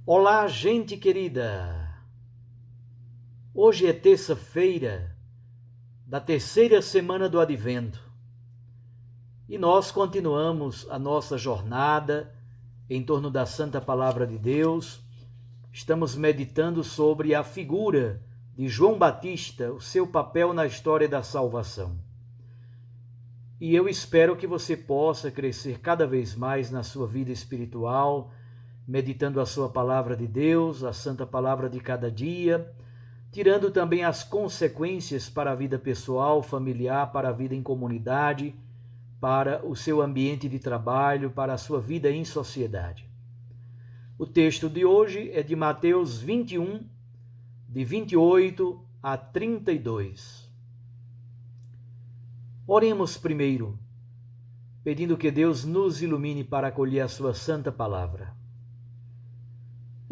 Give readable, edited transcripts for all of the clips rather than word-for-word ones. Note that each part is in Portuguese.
Olá, gente querida! Hoje é terça-feira da terceira semana do Advento e nós continuamos a nossa jornada em torno da Santa Palavra de Deus. Estamos meditando sobre a figura de João Batista, o seu papel na história da salvação. E eu espero que você possa crescer cada vez mais na sua vida espiritual, meditando a sua palavra de Deus, a santa palavra de cada dia, tirando também as consequências para a vida pessoal, familiar, para a vida em comunidade, para o seu ambiente de trabalho, para a sua vida em sociedade. O texto de hoje é de Mateus 21, de 28 a 32. Oremos primeiro, pedindo que Deus nos ilumine para acolher a sua santa palavra.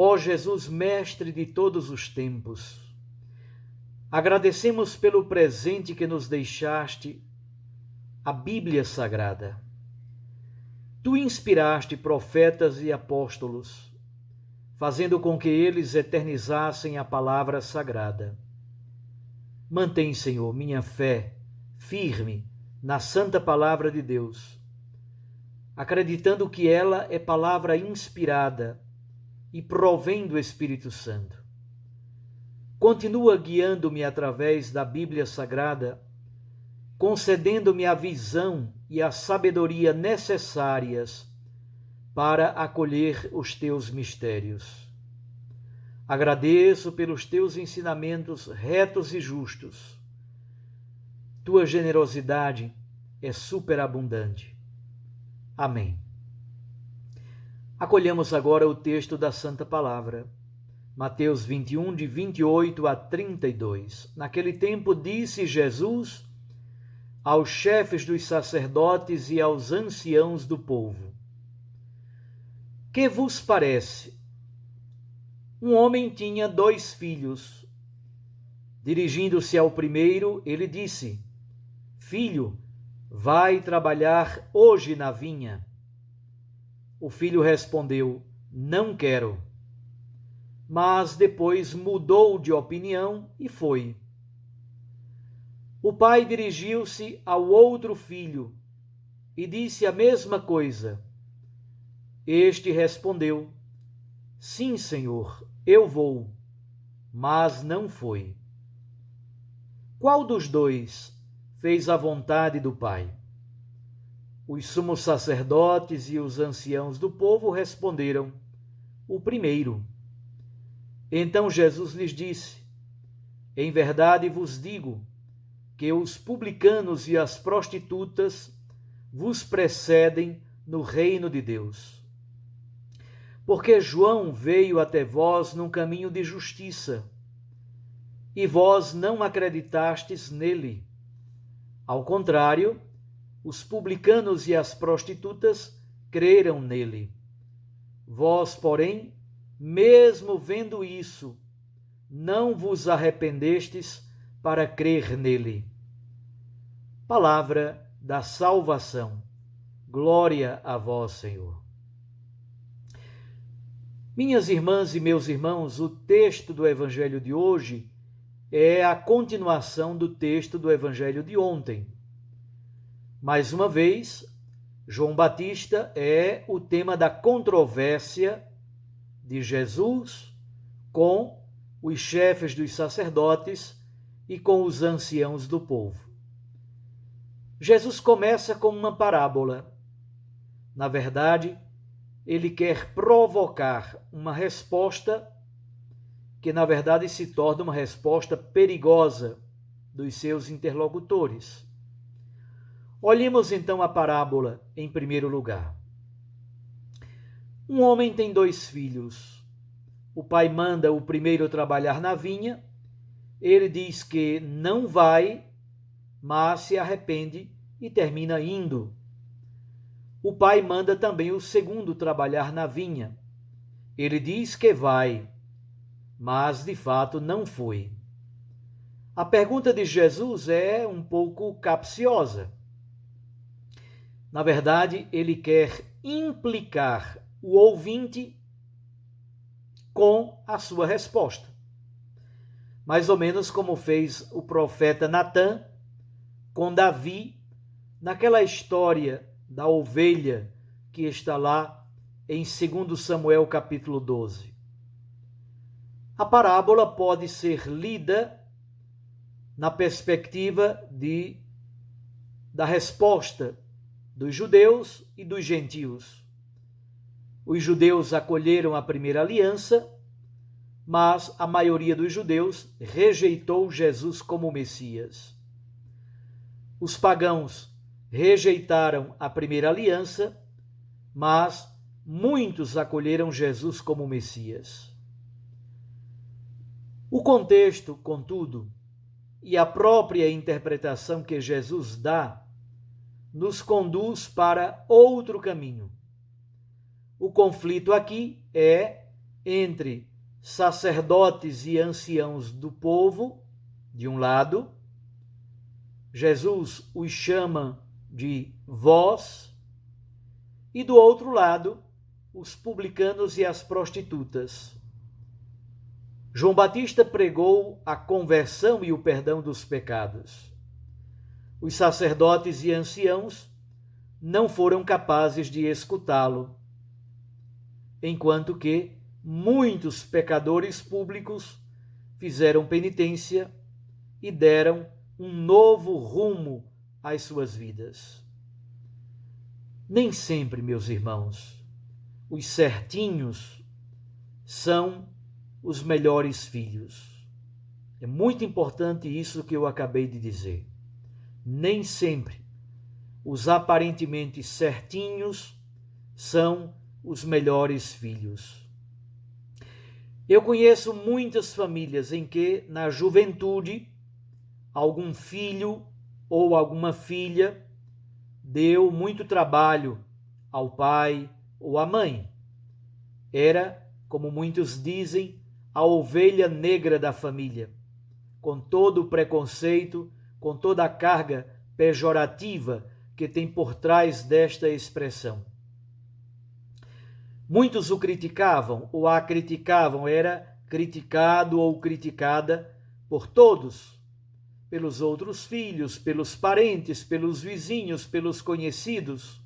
Ó Jesus, mestre de todos os tempos, agradecemos pelo presente que nos deixaste, a Bíblia Sagrada. Tu inspiraste profetas e apóstolos, fazendo com que eles eternizassem a palavra sagrada. Mantém, Senhor, minha fé firme na santa palavra de Deus, acreditando que ela é palavra inspirada e provém do Espírito Santo. Continua guiando-me através da Bíblia Sagrada, concedendo-me a visão e a sabedoria necessárias para acolher os teus mistérios. Agradeço pelos teus ensinamentos retos e justos. Tua generosidade é superabundante. Amém. Acolhamos agora o texto da Santa Palavra. Mateus 21, de 28 a 32. Naquele tempo disse Jesus aos chefes dos sacerdotes e aos anciãos do povo: Que vos parece? Um homem tinha 2 filhos. Dirigindo-se ao primeiro, ele disse: Filho, vai trabalhar hoje na vinha. O filho respondeu: Não quero. Mas depois mudou de opinião e foi. O pai dirigiu-se ao outro filho e disse a mesma coisa. Este respondeu: Sim, senhor, eu vou. Mas não foi. Qual dos 2 fez a vontade do pai? Os sumos sacerdotes e os anciãos do povo responderam: O primeiro. Então Jesus lhes disse: Em verdade vos digo que os publicanos e as prostitutas vos precedem no reino de Deus. Porque João veio até vós num caminho de justiça, e vós não acreditastes nele. Ao contrário, os publicanos e as prostitutas creram nele. Vós, porém, mesmo vendo isso, não vos arrependestes para crer nele. Palavra da salvação. Glória a vós, Senhor. Minhas irmãs e meus irmãos, o texto do Evangelho de hoje é a continuação do texto do Evangelho de ontem. Mais uma vez, João Batista é o tema da controvérsia de Jesus com os chefes dos sacerdotes e com os anciãos do povo. Jesus começa com uma parábola. Na verdade, ele quer provocar uma resposta que, na verdade, se torna uma resposta perigosa dos seus interlocutores. Olhemos então a parábola em primeiro lugar. Um homem tem 2 filhos. O pai manda o primeiro trabalhar na vinha. Ele diz que não vai, mas se arrepende e termina indo. O pai manda também o segundo trabalhar na vinha. Ele diz que vai, mas de fato não foi. A pergunta de Jesus é um pouco capciosa. Na verdade, ele quer implicar o ouvinte com a sua resposta. Mais ou menos como fez o profeta Natã com Davi, naquela história da ovelha que está lá em 2 Samuel capítulo 12. A parábola pode ser lida na perspectiva da resposta dos judeus e dos gentios. Os judeus acolheram a primeira aliança, mas a maioria dos judeus rejeitou Jesus como Messias. Os pagãos rejeitaram a primeira aliança, mas muitos acolheram Jesus como Messias. O contexto, contudo, e a própria interpretação que Jesus dá, nos conduz para outro caminho. O conflito aqui é entre sacerdotes e anciãos do povo, de um lado, Jesus os chama de vós, e do outro lado, os publicanos e as prostitutas. João Batista pregou a conversão e o perdão dos pecados. Os sacerdotes e anciãos não foram capazes de escutá-lo, enquanto que muitos pecadores públicos fizeram penitência e deram um novo rumo às suas vidas. Nem sempre, meus irmãos, os certinhos são os melhores filhos. É muito importante isso que eu acabei de dizer. Nem sempre os aparentemente certinhos são os melhores filhos. Eu conheço muitas famílias em que, na juventude, algum filho ou alguma filha deu muito trabalho ao pai ou à mãe. Era, como muitos dizem, a ovelha negra da família, com todo o preconceito, com toda a carga pejorativa que tem por trás desta expressão. Muitos o criticavam ou a criticavam, era criticado ou criticada por todos, pelos outros filhos, pelos parentes, pelos vizinhos, pelos conhecidos.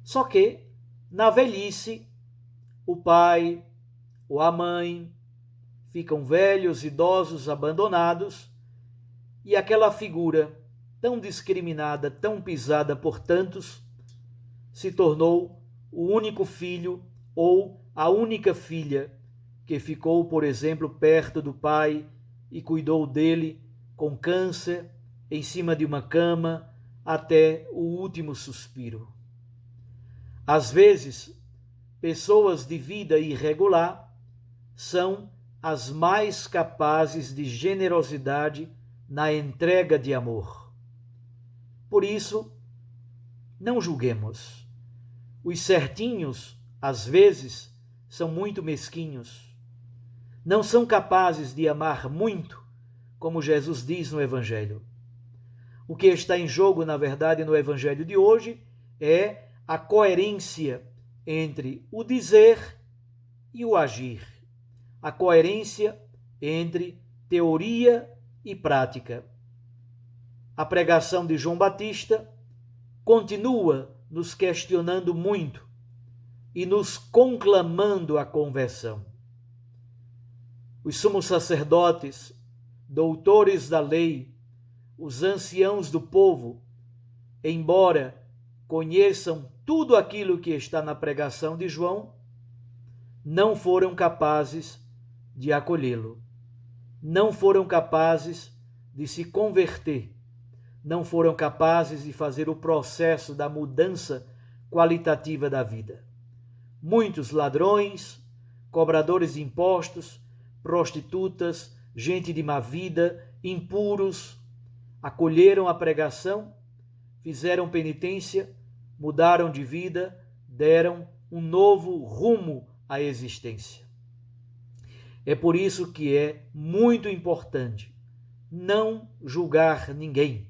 Só que, na velhice, o pai ou a mãe ficam velhos, idosos, abandonados, e aquela figura tão discriminada, tão pisada por tantos, se tornou o único filho ou a única filha que ficou, por exemplo, perto do pai e cuidou dele com câncer, em cima de uma cama, até o último suspiro. Às vezes, pessoas de vida irregular são as mais capazes de generosidade na entrega de amor. Por isso, não julguemos. Os certinhos, às vezes, são muito mesquinhos. Não são capazes de amar muito, como Jesus diz no Evangelho. O que está em jogo, na verdade, no Evangelho de hoje é a coerência entre o dizer e o agir. A coerência entre teoria e prática. A pregação de João Batista continua nos questionando muito e nos conclamando a conversão. Os sumos sacerdotes, doutores da lei, os anciãos do povo, embora conheçam tudo aquilo que está na pregação de João, não foram capazes de acolhê-lo. Não foram capazes de se converter. Não foram capazes de fazer o processo da mudança qualitativa da vida. Muitos ladrões, cobradores de impostos, prostitutas, gente de má vida, impuros, acolheram a pregação, fizeram penitência, mudaram de vida, deram um novo rumo à existência. É por isso que é muito importante não julgar ninguém,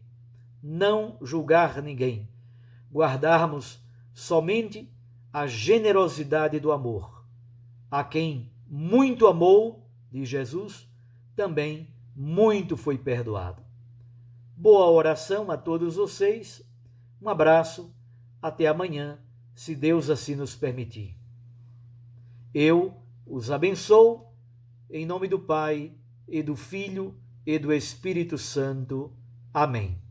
guardarmos somente a generosidade do amor, A quem muito amou, diz Jesus, também muito foi perdoado. Boa oração a todos vocês. Um abraço. Até amanhã, se Deus assim nos permitir. Eu os abençoo, em nome do Pai, e do Filho, e do Espírito Santo. Amém.